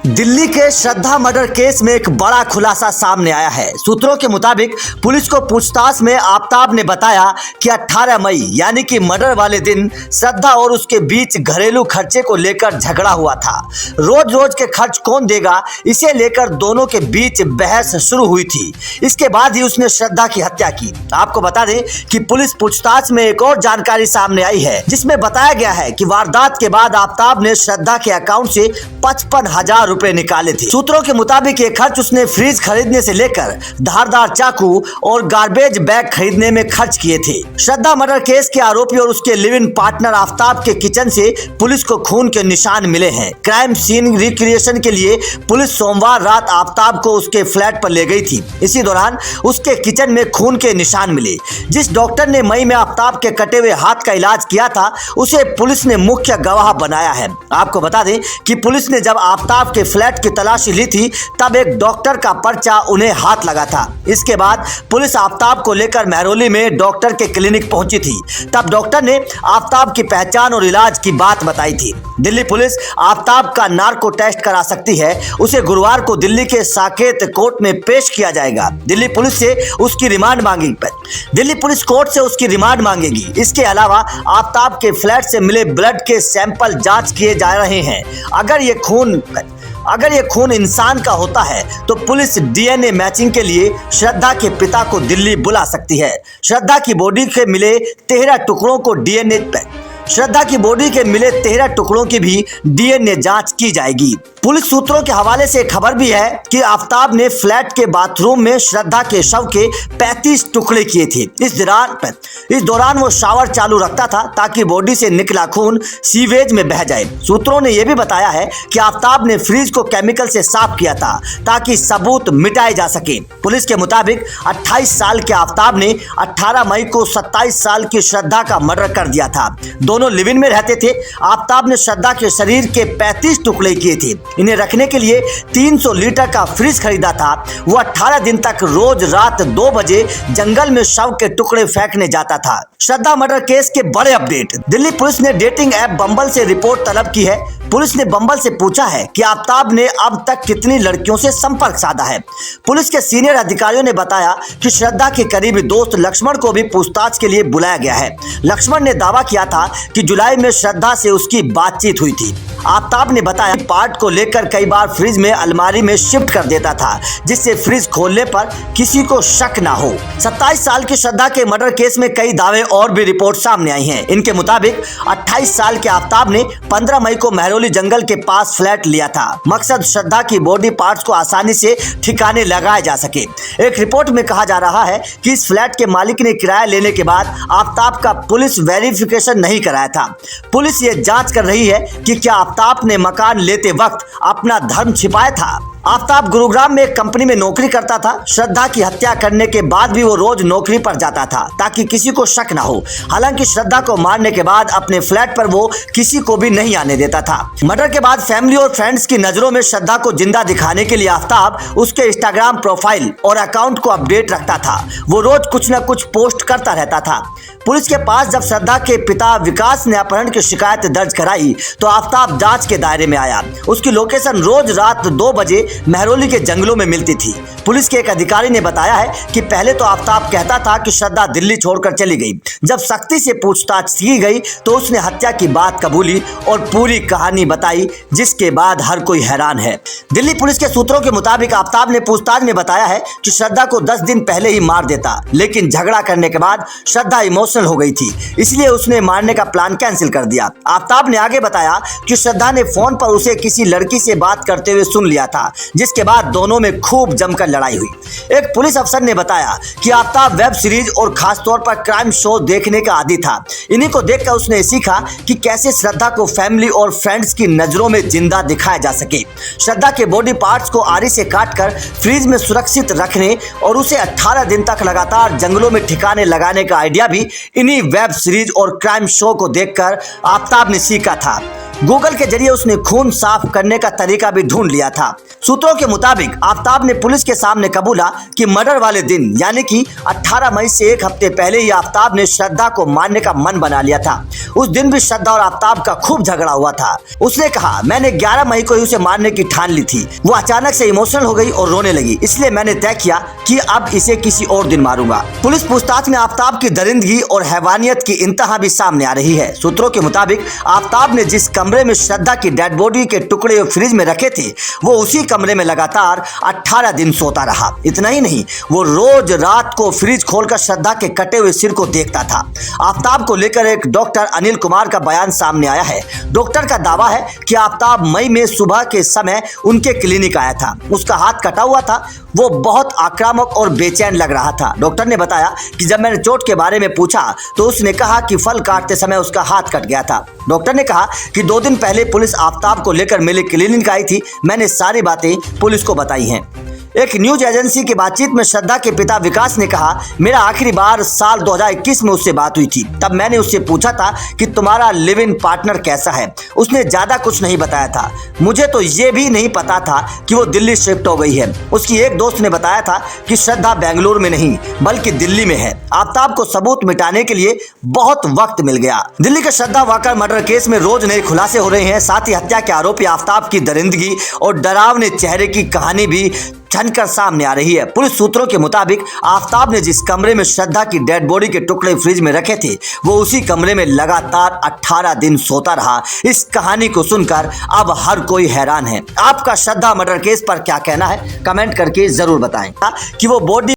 दिल्ली के श्रद्धा murder case में एक बड़ा खुलासा सामने आया है। सूत्रों के मुताबिक पुलिस को पूछताछ में आफताब ने बताया कि 18 मई यानी कि मर्डर वाले दिन श्रद्धा और उसके बीच घरेलू खर्चे को लेकर झगड़ा हुआ था। रोज रोज के खर्च कौन देगा, इसे लेकर दोनों के बीच बहस शुरू हुई थी। इसके बाद ही उसने श्रद्धा की हत्या की। आपको बता दें कि पुलिस पूछताछ में एक और जानकारी सामने आई है, जिसमें बताया गया है कि वारदात के बाद आफताब ने श्रद्धा के अकाउंट से 55,000 रुपए निकाले थे। सूत्रों के मुताबिक ये खर्च उसने फ्रिज खरीदने से लेकर धारदार चाकू और गार्बेज बैग खरीदने में खर्च किए थे। श्रद्धा मर्डर केस के आरोपी और उसके लिव इन पार्टनर आफताब के किचन से पुलिस को खून के निशान मिले हैं। क्राइम सीन रिक्रिएशन के लिए पुलिस सोमवार रात आफताब को उसके फ्लैट पर ले गई थी। इसी दौरान उसके किचन में खून के निशान मिले। जिस डॉक्टर ने मई में आफताब के कटे हुए हाथ का इलाज किया था, उसे पुलिस ने मुख्य गवाह बनाया है। आपको बता दें कि पुलिस ने जब आफताब के फ्लैट की तलाशी ली थी, तब एक डॉक्टर का पर्चा उन्हें हाथ लगा था। इसके बाद पुलिस आफताब को लेकर महरौली में डॉक्टर के क्लिनिक पहुंची थी। तब डॉक्टर ने आफताब की पहचान और इलाज की बात बताई थी। दिल्ली पुलिस आफताब का नार्को टेस्ट करा सकती है। उसे गुरुवार को दिल्ली के साकेत कोर्ट में पेश किया जाएगा। दिल्ली पुलिस कोर्ट से उसकी रिमांड मांगेगी। इसके अलावा आफताब के फ्लैट से मिले ब्लड के सैंपल जांच किए जा रहे हैं। अगर ये खून इंसान का होता है तो पुलिस डीएनए मैचिंग के लिए श्रद्धा के पिता को दिल्ली बुला सकती है। श्रद्धा की बॉडी के मिले 13 टुकड़ों की भी डीएनए जांच की जाएगी। पुलिस सूत्रों के हवाले से खबर भी है कि आफताब ने फ्लैट के बाथरूम में श्रद्धा के शव के 35 टुकड़े किए थे। इस दौरान वो शावर चालू रखता था ताकि बॉडी से निकला खून सीवेज में बह जाए। सूत्रों ने यह भी बताया है कि आफताब ने फ्रिज को केमिकल से साफ किया था ताकि सबूत मिटाए जा सके। पुलिस के मुताबिक 28 साल के आफताब ने 18 मई को 27 साल की श्रद्धा का मर्डर कर दिया था। दोनों लिव इन में रहते थे। आफताब ने श्रद्धा के शरीर के 35 टुकड़े किए थे। इन्हें रखने के लिए 300 लीटर का फ्रिज खरीदा था। वो 18 दिन तक रोज रात 2 बजे जंगल में शव के टुकड़े फेंकने जाता था। श्रद्धा मर्डर केस के बड़े अपडेट। दिल्ली पुलिस ने डेटिंग ऐप बम्बल से रिपोर्ट तलब की है। पुलिस ने बम्बल से पूछा है कि आफताब ने अब तक कितनी लड़कियों से संपर्क साधा है। पुलिस के सीनियर अधिकारियों ने बताया कि श्रद्धा के करीबी दोस्त लक्ष्मण को भी पूछताछ के लिए बुलाया गया है। लक्ष्मण ने दावा किया था कि जुलाई में श्रद्धा से उसकी बातचीत हुई थी। आफताब ने बताया कि पार्ट को लेकर कई बार फ्रिज में अलमारी में शिफ्ट कर देता था, जिससे फ्रिज खोलने पर किसी को शक ना हो। 27 साल की श्रद्धा के मर्डर केस में कई दावे और भी रिपोर्ट सामने आई हैं। इनके मुताबिक 28 साल के आफताब ने 15 मई को महरौली जंगल के पास फ्लैट लिया था। मकसद श्रद्धा की बॉडी पार्ट्स को आसानी से ठिकाने लगाए जा सके। एक रिपोर्ट में कहा जा रहा है कि इस फ्लैट के मालिक ने किराया लेने के बाद आफताब का पुलिस वेरिफिकेशन नहीं कराया था। पुलिस ये जांच कर रही है कि क्या आफताब ने मकान लेते वक्त अपना धर्म छिपाया था। आफताब गुरुग्राम में एक कंपनी में नौकरी करता था। श्रद्धा की हत्या करने के बाद भी वो रोज नौकरी पर जाता था ताकि किसी को शक ना हो। हालांकि श्रद्धा को मारने के बाद अपने फ्लैट पर वो किसी को भी नहीं आने देता था। मर्डर के बाद फैमिली और फ्रेंड्स की नजरों में श्रद्धा को जिंदा दिखाने के लिए आफताब उसके इंस्टाग्राम प्रोफाइल और अकाउंट को अपडेट रखता था। वो रोज कुछ न कुछ पोस्ट करता रहता था। पुलिस के पास जब श्रद्धा के पिता विकास ने अपहरण की शिकायत दर्ज कराई तो आफताब जांच के दायरे में आया। उसकी लोकेशन रोज रात 2 बजे महरौली के जंगलों में मिलती थी। पुलिस के एक अधिकारी ने बताया है कि पहले तो आफताब कहता था कि श्रद्धा दिल्ली छोड़कर चली गई। जब सख्ती से पूछताछ की गई तो उसने हत्या की बात कबूली और पूरी कहानी बताई, जिसके बाद हर कोई हैरान है। दिल्ली पुलिस के सूत्रों के मुताबिक आफताब ने पूछताछ में बताया है कि श्रद्धा को 10 दिन पहले ही मार देता, लेकिन झगड़ा करने के बाद श्रद्धा इमोशनल हो गई थी, इसलिए उसने मारने का प्लान कैंसिल कर दिया। आफताब ने आगे बताया कि श्रद्धा ने फोन पर उसे किसी लड़की से बात करते हुए सुन लिया था, जिसके बाद दोनों में खूब जमकर लड़ाई हुई। एक पुलिस अफसर ने बताया कि आफताब वेब सीरीज और खासतौर पर क्राइम शो देखने का आदी था। इन्हीं को देखकर उसने सीखा कि कैसे श्रद्धा को फैमिली और फ्रेंड्स की नजरों में जिंदा दिखाया जा सके। श्रद्धा के बॉडी पार्ट्स को आरी से काटकर फ्रीज में सुरक्षित रखने और उसे 18 दिन तक लगातार जंगलों में ठिकाने लगाने का आइडिया भी इन्हीं वेब सीरीज और क्राइम शो को देखकर आफताब ने सीखा था। गूगल के जरिए उसने खून साफ करने का तरीका भी ढूंढ लिया था। सूत्रों के मुताबिक आफ्ताब ने पुलिस के सामने कबूला कि मर्डर वाले दिन यानी कि 18 मई से एक हफ्ते पहले ही आफ्ताब ने श्रद्धा को मारने का मन बना लिया था। उस दिन भी श्रद्धा और आफ्ताब का खूब झगड़ा हुआ था। उसने कहा, मैंने 11 मई को ही उसे मारने की ठान ली थी। वो अचानक से इमोशनल हो गई और रोने लगी, इसलिए मैंने तय किया कि अब इसे किसी और दिन मारूंगा। पुलिस पूछताछ में आफ्ताब की दरिंदगी और हैवानियत की इंतहा भी सामने आ रही है। सूत्रों के मुताबिक आफ्ताब ने जिस कमरे में श्रद्धा की डेड बॉडी के टुकड़े फ्रिज में रखे थे, वो उसी कमरे में लगातार 18 दिन सोता रहा। इतना ही नहीं, वो रोज रात को फ्रिज खोलकर श्रद्धा के कटे हुए सिर को देखता था। आफ्ताब को लेकर एक डॉक्टर अनिल कुमार का बयान सामने आया है। डॉक्टर का दावा है कि आफ्ताब मई में सुबह के समय उनके क्लिनिक आया था। उसका हाथ कटा हुआ था, वो बहुत आक्रामक और बेचैन लग रहा था। डॉक्टर ने बताया कि जब मैंने चोट के बारे में पूछा तो उसने कहा कि फल काटते समय उसका हाथ कट गया था। डॉक्टर ने कहा कि 2 दिन पहले पुलिस आफ्ताब को लेकर मेरे क्लिनिक आई थी। मैंने सारी बातें पुलिस को बताई हैं। एक न्यूज एजेंसी की बातचीत में श्रद्धा के पिता विकास ने कहा, मेरा आखिरी बार साल 2021 में उससे बात हुई थी। तब मैंने उससे पूछा था कि तुम्हारा लिव इन पार्टनर कैसा है। उसने ज्यादा कुछ नहीं बताया था। मुझे तो ये भी नहीं पता था कि वो दिल्ली शिफ्ट हो गई है। उसकी एक दोस्त ने बताया था कि श्रद्धा बेंगलुरु में नहीं बल्कि दिल्ली में है। आफ्ताब को सबूत मिटाने के लिए बहुत वक्त मिल गया। दिल्ली के श्रद्धा वाकर मर्डर केस में रोज नए खुलासे हो रहे हैं। साथ ही हत्या के आरोपी आफ्ताब की दरिंदगी और डरावने चेहरे की कहानी भी छनकर सामने आ रही है। पुलिस सूत्रों के मुताबिक आफ्ताब ने जिस कमरे में श्रद्धा की डेड बॉडी के टुकड़े फ्रिज में रखे थे, वो उसी कमरे में लगातार 18 दिन सोता रहा। इस कहानी को सुनकर अब हर कोई हैरान है। आपका श्रद्धा मर्डर केस पर क्या कहना है, कमेंट करके जरूर बताएं कि वो बॉडी